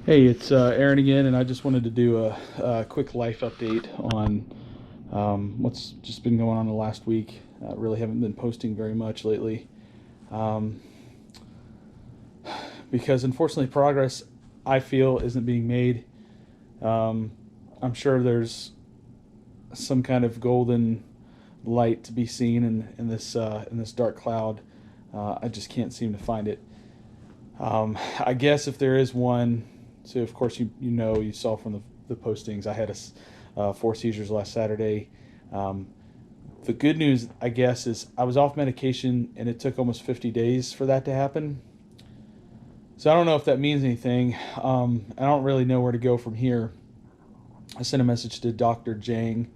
Hey, it's Aaron again, and I just wanted to do a quick life update on what's just been going on the last week. Really haven't been posting very much lately um, because unfortunately progress, I feel, isn't being made. Um, I'm sure there's some kind of golden light to be seen in this dark cloud. I just can't seem to find it. I guess if there is one, so of course you saw from the postings, I had 4 seizures last Saturday. The good news, I guess, is I was off medication and it took almost 50 days for that to happen. So I don't know if that means anything. I don't really know where to go from here. I sent a message to Dr. Jang,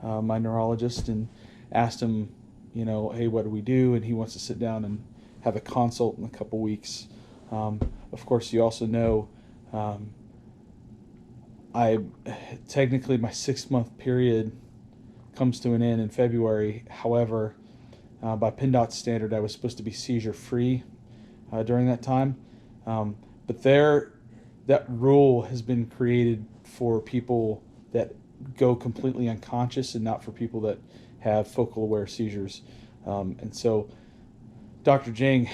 my neurologist, and asked him, hey, what do we do? And he wants to sit down and have a consult in a couple weeks. Of course, you also know I technically my 6-month period comes to an end in February. However, by PennDOT standard, I was supposed to be seizure free during that time. But that rule has been created for people that go completely unconscious and not for people that have focal aware seizures. And so Dr. Jang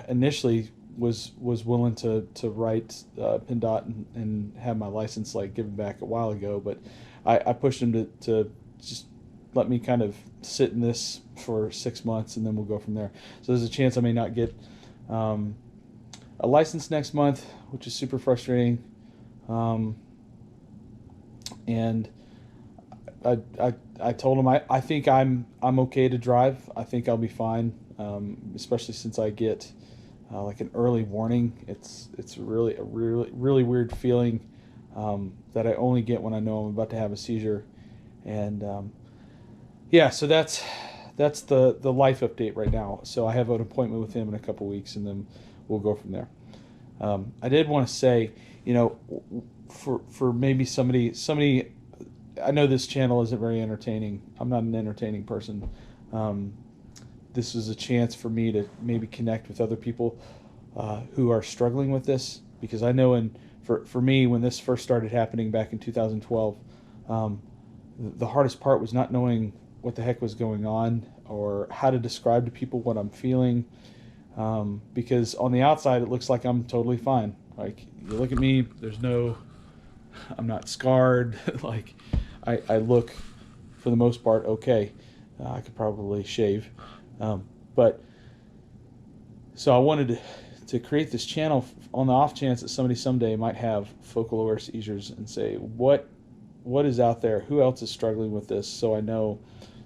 initially was willing to write PennDOT and have my license given back a while ago, but I pushed him to just let me kind of sit in this for 6 months and then we'll go from there. So there's a chance I may not get a license next month, which is super frustrating. And I told him I think I'm okay to drive. I think I'll be fine, especially since I get an early warning. It's really a really weird feeling that I only get when I know I'm about to have a seizure. And so that's the life update right now. So I have an appointment with him in a couple weeks, and then we'll go from there. I did want to say, for maybe somebody, I know this channel isn't very entertaining. I'm not an entertaining person. This is a chance for me to maybe connect with other people who are struggling with this, because I know for me, when this first started happening back in 2012, the hardest part was not knowing what the heck was going on or how to describe to people what I'm feeling, because on the outside it looks like I'm totally fine. Like, you look at me, I'm not scarred. I look, for the most part, okay. I could probably shave. But so I wanted to create this channel on the off chance that somebody someday might have focal aware seizures, and say, what is out there? Who else is struggling with this? So I know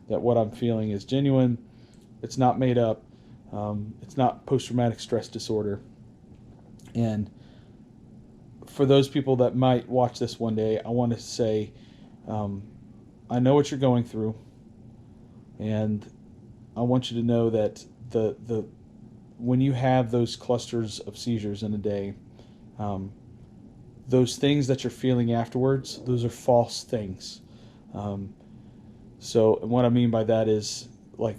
that what I'm feeling is genuine. It's not made up. It's not post-traumatic stress disorder. And for those people that might watch this one day, I want to say, I know what you're going through, and I want you to know that when you have those clusters of seizures in a day, those things that you're feeling afterwards, those are false things. So what I mean by that is,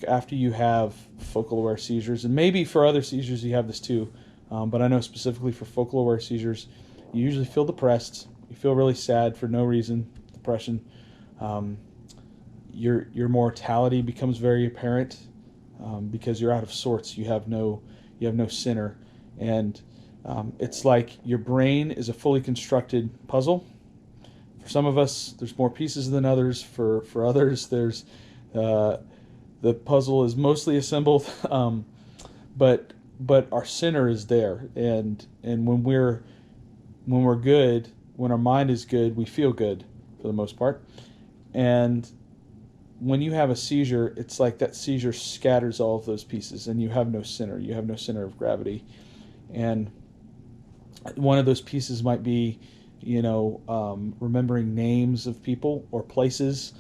after you have focal aware seizures, and maybe for other seizures you have this too, but I know specifically for focal aware seizures, you usually feel depressed. You feel really sad for no reason, depression. Your mortality becomes very apparent, because you're out of sorts. You have no center, and it's like your brain is a fully constructed puzzle. For some of us, there's more pieces than others. For others, there's the puzzle is mostly assembled, but our center is there, and when we're good, when our mind is good, we feel good for the most part. And when you have a seizure, it's like that seizure scatters all of those pieces, and you have no center. You have no center of gravity. And one of those pieces might be, remembering names of people or places,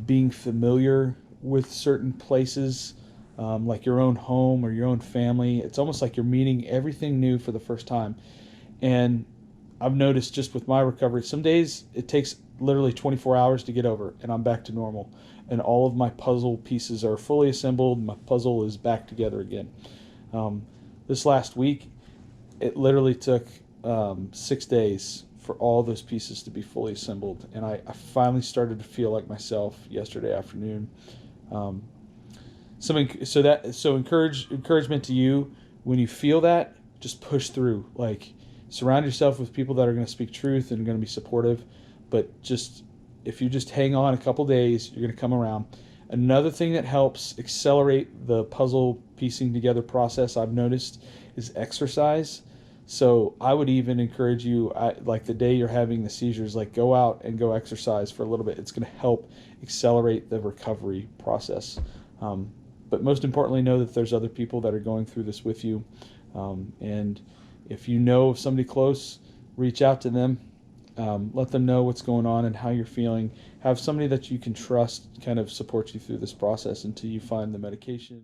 being familiar with certain places, like your own home or your own family. It's almost like you're meeting everything new for the first time. And I've noticed just with my recovery, some days it takes literally 24 hours to get over, and I'm back to normal. And all of my puzzle pieces are fully assembled. My puzzle is back together again. Um, this last week, it literally took 6 days for all those pieces to be fully assembled, and I finally started to feel like myself yesterday afternoon. Um, encouragement to you: when you feel that, just push through. Like, surround yourself with people that are going to speak truth and going to be supportive. But just, if you just hang on a couple days, you're going to come around. Another thing that helps accelerate the puzzle piecing together process, I've noticed, is exercise. So I would even encourage you, like the day you're having the seizures, like go out and go exercise for a little bit. It's going to help accelerate the recovery process. But most importantly, know that there's other people that are going through this with you. And if you know of somebody close, reach out to them. Let them know what's going on and how you're feeling. Have somebody that you can trust kind of support you through this process until you find the medication.